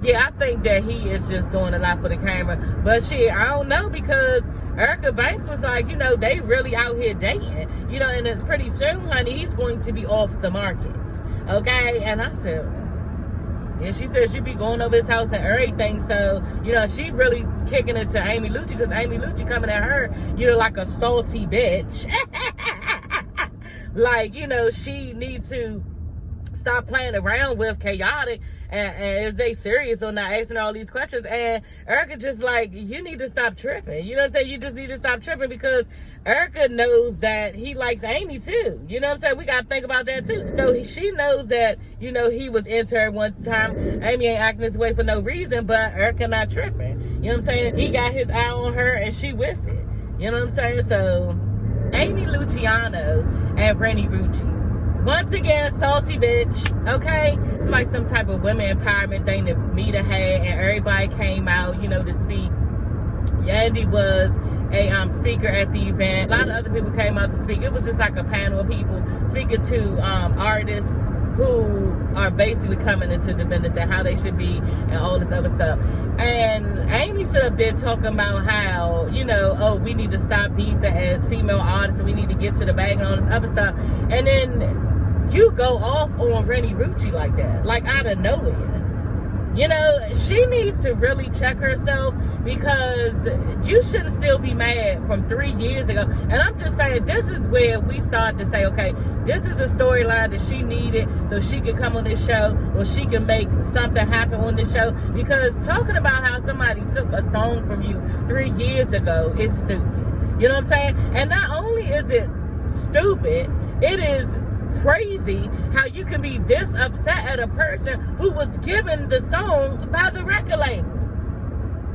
Yeah, I think that he is just doing a lot for the camera. But shit, I don't know, because Erica Banks was like, they really out here dating. And it's pretty soon, honey, he's going to be off the market. Okay? And I said, yeah, she said she be going over his house and everything. So, she really kicking it to Amy Lucci, because Amy Lucci coming at her, like a salty bitch. Like, she needs to stop playing around with Chaotic, and is they serious or not, asking all these questions. And Erica just like, you need to stop tripping. You know what I'm saying? You just need to stop tripping, because Erica knows that he likes Amy too. You know what I'm saying? We got to think about that too. So she knows that, he was into her one time. Amy ain't acting this way for no reason, but Erica not tripping. You know what I'm saying? He got his eye on her and she with it. You know what I'm saying? So Amy Luciano and Renni Rucci. Once again, salty bitch, okay? It's like some type of women empowerment thing that Mita had, and everybody came out, to speak. Yandy was a speaker at the event. A lot of other people came out to speak. It was just like a panel of people speaking to artists who are basically coming into the business and how they should be and all this other stuff. And Amy stood up there talking about how, we need to stop beefing as female artists, and we need to get to the bag and all this other stuff. And then you go off on Renni Rucci like that, like out of nowhere. She needs to really check herself, because you shouldn't still be mad from 3 years ago. And I'm just saying, this is where we start to say, okay, this is a storyline that she needed so she could come on this show, or she can make something happen on this show. Because talking about how somebody took a song from you 3 years ago is stupid. You know what I'm saying? And not only is it stupid, it is crazy how you can be this upset at a person who was given the song by the record label.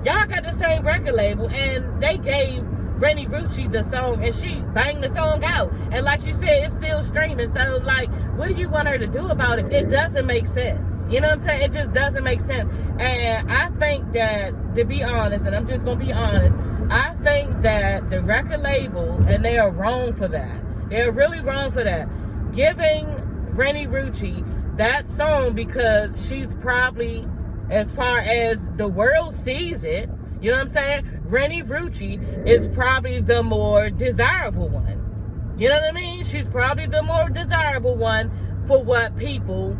Y'all got the same record label, and they gave Renni Rucci the song, and she banged the song out. And like you said, it's still streaming. So, like, what do you want her to do about it? It doesn't make sense. You know what I'm saying? It just doesn't make sense. And I think that, to be honest, and I'm just going to be honest, I think that the record label, and they are wrong for that. They're really wrong for that. Giving Renni Rucci that song, because she's probably, as far as the world sees it, you know what I'm saying? Renni Rucci is probably the more desirable one. You know what I mean? She's probably the more desirable one for what people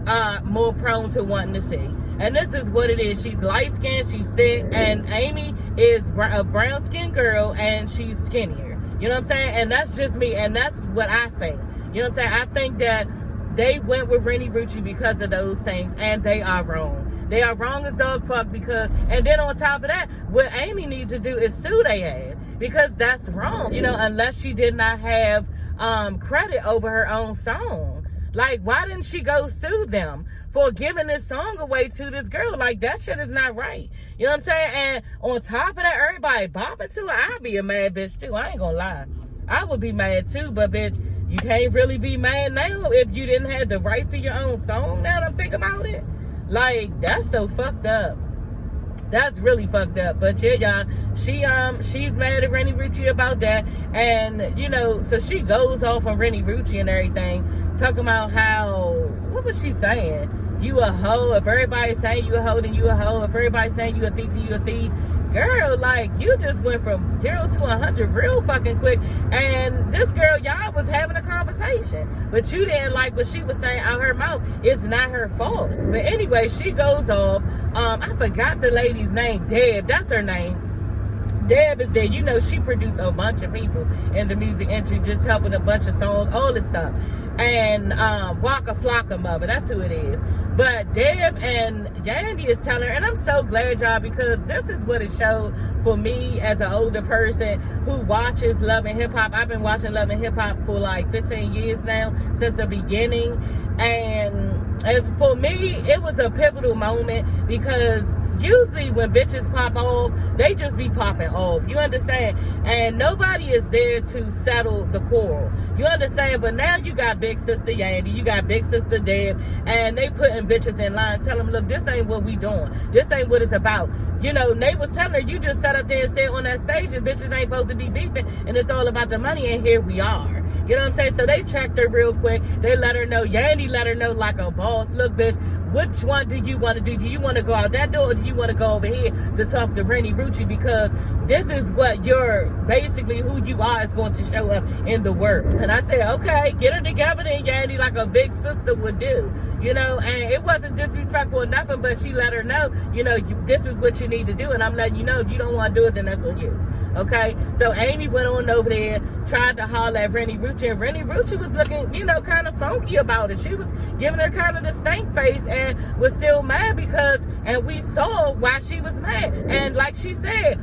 are more prone to wanting to see. And this is what it is. She's light-skinned, she's thick, and Amy is a brown-skinned girl, and she's skinnier. You know what I'm saying? And that's just me, and that's what I think. You know what I'm saying? I think that they went with Renni Rucci because of those things, and they are wrong. They are wrong as dog fuck, because, and then on top of that, what Amy needs to do is sue their ass, because that's wrong. Unless she did not have credit over her own song. Like, why didn't she go sue them for giving this song away to this girl? Like, that shit is not right. You know what I'm saying? And on top of that, everybody bopping to her. I'd be a mad bitch too. I ain't gonna lie. I would be mad too, but bitch, you can't really be mad now if you didn't have the right to your own song. Now that I'm thinking about it, like, that's so fucked up. That's really fucked up. But yeah, y'all, she's mad at Renni Rucci about that, and so she goes off on Renni Rucci and everything, talking about how, what was she saying? You a hoe. If everybody's saying you a hoe, then you a hoe. If everybody's saying you a thief, then you a thief. Girl, like, you just went from 0 to 100 real fucking quick. And this girl, y'all was having a conversation, but you didn't like what she was saying out her mouth. It's not her fault. But anyway, she goes off. I forgot the lady's name. Deb, that's her name. Deb is there. She produced a bunch of people in the music industry, just helping a bunch of songs, all this stuff. And Waka Flocka Mother, that's who it is. But Deb and Yandy is telling her, and I'm so glad, y'all, because this is what it showed for me as an older person who watches Love and Hip Hop. I've been watching Love and Hip Hop for like 15 years now, since the beginning. And as for me, it was a pivotal moment, because usually when bitches pop off, they just be popping off. You understand? And nobody is there to settle the quarrel. You understand? But now you got big sister Yandy, you got big sister Deb, and they putting bitches in line, tell them, look, this ain't what we doing. This ain't what it's about. Nate was telling her, you just sat up there and said on that stage that bitches ain't supposed to be beefing, and it's all about the money, and here we are. You know what I'm saying? So they checked her real quick. They let her know, Yandy let her know like a boss, look, bitch, which one do you want to do? Do you want to go out that door, or do you want to go over here to talk to Renni Rucci? Because this is what you're basically who you are is going to show up in the world. And I said, okay, get her together then, Yanni, like a big sister would do. You know, and it wasn't disrespectful or nothing, but she let her know, you know, this is what you need to do, and I'm letting you know if you don't want to do it, then that's on you. Okay, so Amy went on over there, tried to holler at Renni Rucci, and Renni Rucci was looking, you know, kind of funky about it. She was giving her kind of the stank face and was still mad because, and we saw why she was mad. And like she said,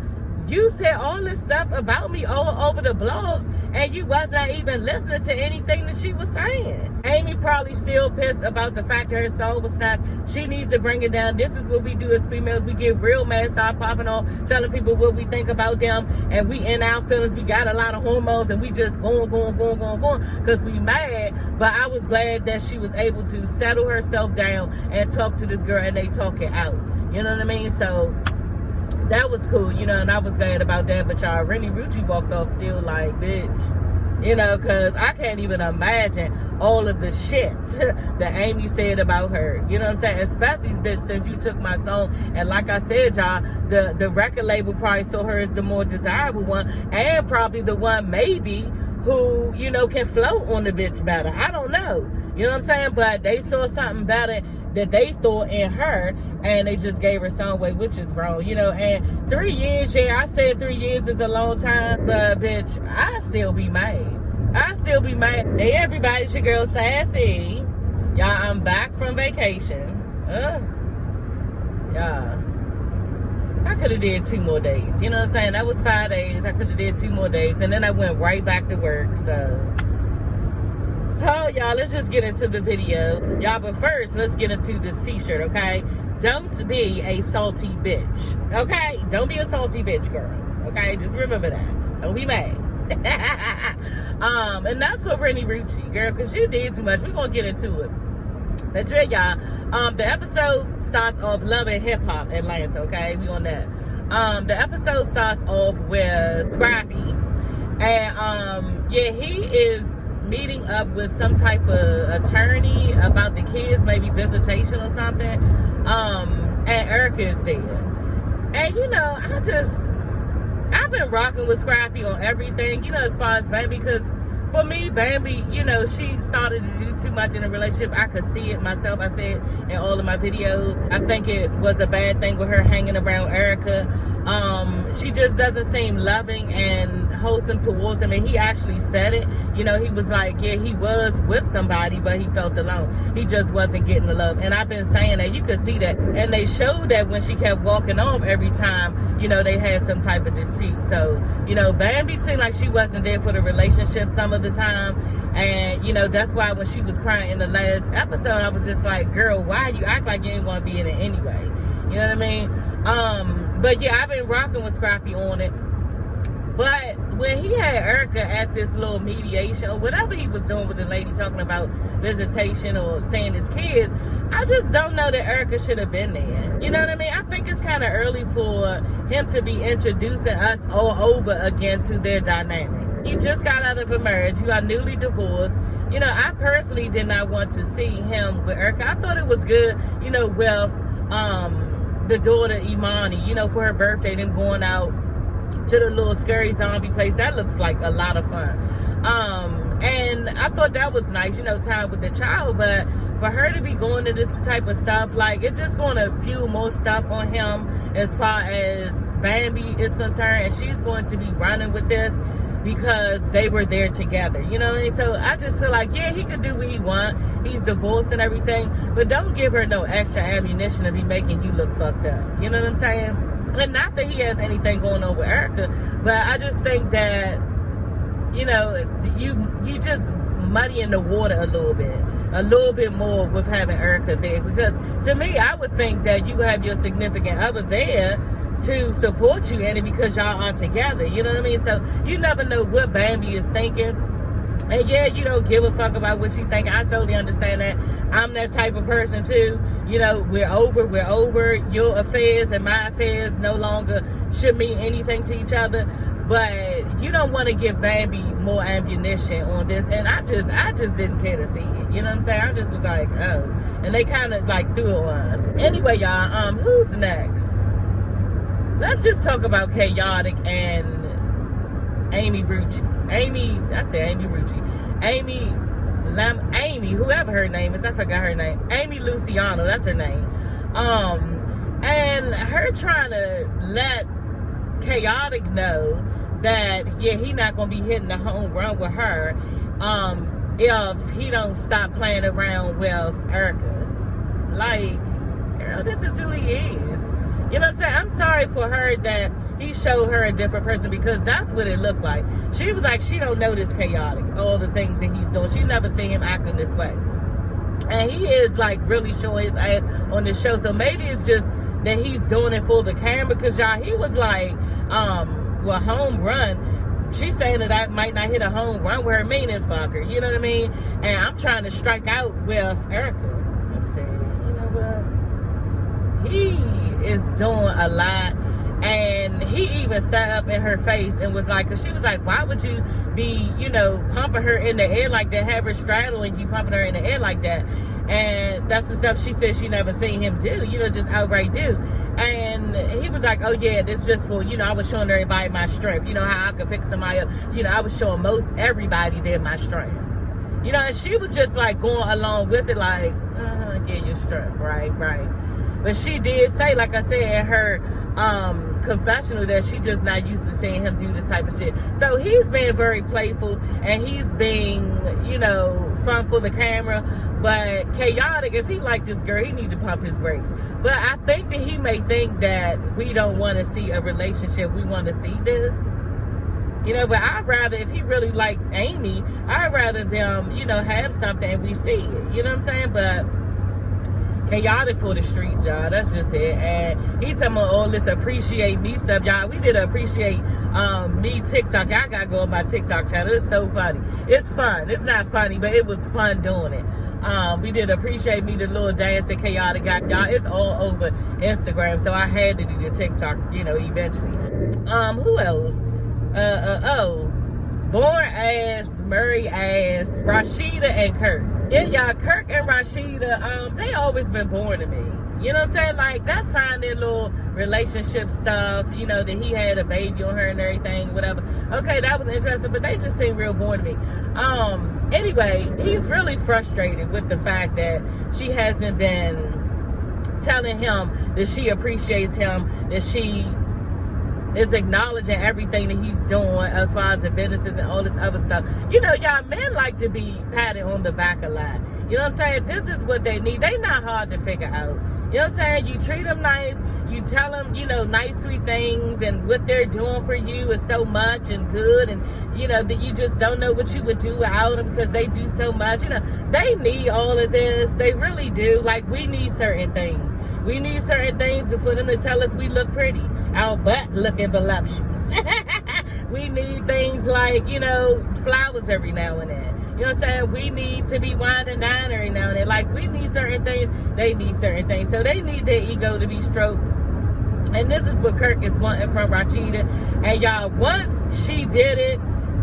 you said all this stuff about me all over the blogs, and you wasn't even listening to anything that she was saying. Amy probably still pissed about the fact that her song was snatched. She needs to bring it down. This is what we do as females. We get real mad, start popping off, telling people what we think about them, and we in our feelings. We got a lot of hormones, and we just going, because we mad. But I was glad that she was able to settle herself down and talk to this girl, and they talk it out. You know what I mean? So that was cool, you know, and I was glad about that. But y'all, Renni Rucci walked off still like, bitch, you know, because I can't even imagine all of the shit that Amy said about her. You know what I'm saying? Especially, bitch, since you took my song. And like I said, y'all, the record label probably saw her as the more desirable one, and probably the one maybe who, you know, can float on the bitch better. I don't know. You know what I'm saying? But they saw something better that they thought in her, and they just gave her some way, which is wrong, you know. And 3 years, yeah, I said 3 years is a long time, but bitch, I still be mad. I still be mad. Hey everybody, it's your girl Sassy. Y'all, I'm back from vacation. Y'all, I could have did 2 more days. You know what I'm saying? That was 5 days. I could have did 2 more days, and then I went right back to work. So, oh, y'all, let's just get into the video. Y'all, but first, let's get into this t-shirt, okay? Don't be a salty bitch, okay? Don't be a salty bitch, girl, okay? Just remember that. Don't be mad. And that's for Renni Rucci, girl, because you did too much. We're going to get into it. But yeah, y'all, the episode starts off Love and Hip Hop Atlanta, okay? We on that. The episode starts off with Scrappy. And, yeah, he is meeting up with some type of attorney about the kids, maybe visitation or something. And Erica is there. And, you know, I've been rocking with Scrappy on everything, you know, as far as Bambi, because for me, Bambi, you know, she started to do too much in a relationship. I could see it myself. I said in all of my videos. I think it was a bad thing with her hanging around Erica. She just doesn't seem loving and wholesome towards him, and he actually said it. You know, he was like, yeah, he was with somebody, but he felt alone. He just wasn't getting the love. And I've been saying that. You could see that. And they showed that when she kept walking off every time, you know, they had some type of dispute. So, you know, Bambi seemed like she wasn't there for the relationship some of the time. And, you know, that's why when she was crying in the last episode, I was just like, girl, why you act like you ain't want to be in it anyway? You know what I mean? But yeah, I've been rocking with Scrappy on it. But when he had Erica at this little mediation, or whatever he was doing with the lady talking about visitation or saying his kids, I just don't know that Erica should have been there. You know what I mean? I think it's kind of early for him to be introducing us all over again to their dynamic. You just got out of a marriage. You are newly divorced. You know, I personally did not want to see him with Erica. I thought it was good, you know, with the daughter Imani, you know, for her birthday, them going out to the little scary zombie place. That looks like a lot of fun. And I thought that was nice, you know, time with the child. But for her to be going to this type of stuff, like, it's just going to fuel more stuff on him as far as Bambi is concerned. And she's going to be running with this because they were there together, you know what I mean? So I just feel like, yeah, he could do what he wants. He's divorced and everything, but don't give her no extra ammunition to be making you look fucked up. You know what I'm saying? And not that he has anything going on with Erica, but I just think that, you know, you just muddying the water a little bit more with having Erica there. Because to me, I would think that you have your significant other there to support you in it because y'all are together. You know what I mean? So you never know what Bambi is thinking. And yeah, you don't give a fuck about what you think. I totally understand that. I'm that type of person too. You know, we're over. Your affairs and my affairs no longer should mean anything to each other. But you don't want to give Bambi more ammunition on this, and I just didn't care to see it. You know what I'm saying? I just was like, oh, and they kind of like threw it on us. Anyway, y'all, who's next? Let's just talk about Chaotic and Amy Rucci. Amy, whoever her name is, I forgot her name. Amy Luciano, that's her name. And her trying to let Chaotic know that, yeah, he not going to be hitting the home run with her if he don't stop playing around with Erica. Like, girl, this is who he is. You know what I'm saying? I'm sorry for her that he showed her a different person, because that's what it looked like. She was like, she don't know this Chaotic, all the things that he's doing. She's never seen him acting this way. And he is like really showing his ass on the show. So maybe it's just that he's doing it for the camera, because y'all, he was like, well, home run. She's saying that I might not hit a home run with her, meaning fuck her. You know what I mean? And I'm trying to strike out with Erica. I said, you know what? He is doing a lot. And he even sat up in her face and was like, because she was like, why would you be, you know, pumping her in the air like that, have her straddling you, pumping her in the air like that? And that's the stuff she said she never seen him do, you know, just outright do. And he was like, oh yeah, this just for, you know, I was showing everybody my strength. You know how I could pick somebody up. You know, I was showing most everybody there my strength. You know, and she was just like going along with it like, yeah, your strength, right. But she did say, like I said, in her confessional, that she just not used to seeing him do this type of shit. So he's being very playful, and he's being, you know, fun for the camera. But Chaotic, if he like this girl, he need to pump his brakes. But I think that he may think that we don't want to see a relationship. We want to see this. You know, but I'd rather, if he really liked Amy, I'd rather them, you know, have something and we see it. You know what I'm saying? But Chaotic for the streets, y'all. That's just it. And he talking about all this appreciate me stuff, y'all. We did appreciate me TikTok. I gotta go on my TikTok channel. It's so funny. It's fun. It's not funny, but it was fun doing it. We did appreciate me, the little dance that Chaotic got, y'all. It's all over Instagram, so I had to do the TikTok, you know, eventually. Who else? Born ass, Murray ass, Rasheeda and Kirk. Yeah, y'all, Kirk and Rasheeda, they always been boring to me. You know what I'm saying? Like, that's fine, their little relationship stuff, you know, that he had a baby on her and everything, whatever. Okay, that was interesting, but they just seem real boring to me. Anyway, he's really frustrated with the fact that she hasn't been telling him that she appreciates him, that she is acknowledging everything that he's doing as far as the businesses and all this other stuff. You know, y'all, men like to be patted on the back a lot. You know what I'm saying? This is what they need. They not hard to figure out. You know what I'm saying? You treat them nice. You tell them, you know, nice, sweet things, and what they're doing for you is so much and good, and, you know, that you just don't know what you would do without them because they do so much. You know, they need all of this. They really do. Like, we need certain things. We need certain things for them to tell us we look pretty. Our butt looking voluptuous. We need things like, you know, flowers every now and then. You know what I'm saying? We need to be winding down every now and then. Like, we need certain things. They need certain things. So they need their ego to be stroked. And this is what Kirk is wanting from Rasheeda. And y'all, once she did it,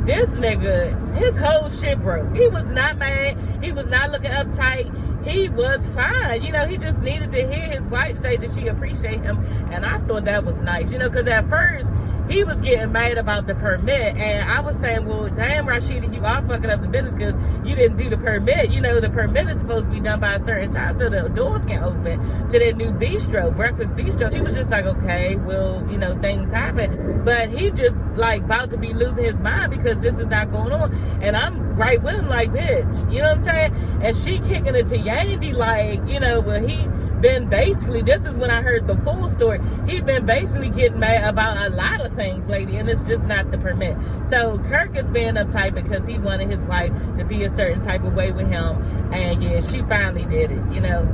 this nigga, his whole shit broke. He was not mad. He was not looking uptight. He was fine. You know, he just needed to hear his wife say that she appreciated him. And I thought that was nice. You know, because at first, he was getting mad about the permit. And I was saying, well, damn, Rasheeda, you are fucking up the business because you didn't do the permit. You know, the permit is supposed to be done by a certain time so the doors can open to their new bistro, breakfast bistro. She was just like, okay, well, you know, things happen. But he just, like, about to be losing his mind because this is not going on. And I'm right with him like, bitch. You know what I'm saying? And she kicking it to Yandy like, you know, well, he been basically, this is when I heard the full story, he been basically getting mad about a lot of things lately, and it's just not the permit. So Kirk is being uptight because he wanted his wife to be a certain type of way with him, and yeah, she finally did it, you know.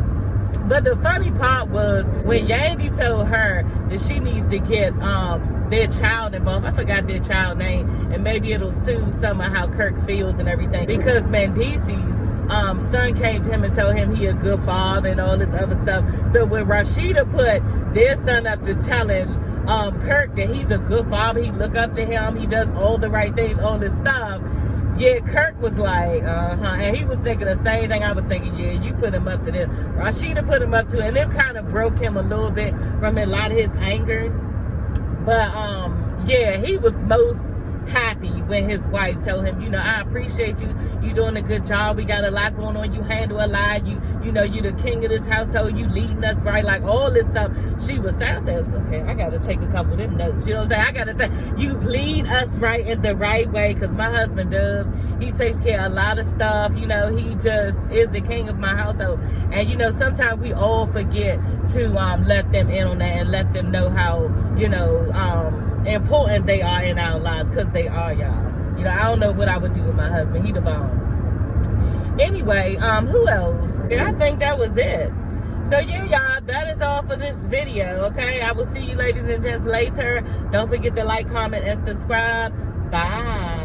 But the funny part was when Yandy told her that she needs to get their child involved. I forgot their child name, and maybe it'll soothe some of how Kirk feels and everything, because Mandisi's son came to him and told him he a good father and all this other stuff. So when Rasheeda put their son up to telling Kirk that he's a good father. He look up to him. He does all the right things, all this stuff. Yeah, Kirk was like, and he was thinking the same thing I was thinking. Yeah, you put him up to this. Rasheeda put him up to it, and it kind of broke him a little bit from a lot of his anger. But, yeah, he was most happy when his wife told him, you know, I appreciate you. You doing a good job. We got a lot going on. You handle a lot. You know, you the king of this household. You leading us right. Like all this stuff. She was saying, I said, okay, I got to take a couple of them notes. You know what I'm saying? I got to take, you lead us right in the right way, because my husband does. He takes care of a lot of stuff. You know, he just is the king of my household. And, you know, sometimes we all forget to let them in on that and let them know how, you know, important they are in our lives, because they are, y'all. You know, I don't know what I would do with my husband. He the bomb. Anyway, who else? Yeah, I think that was it. So yeah, y'all, that is all for this video, okay? I will see you ladies and gents later. Don't forget to like, comment, and subscribe. Bye.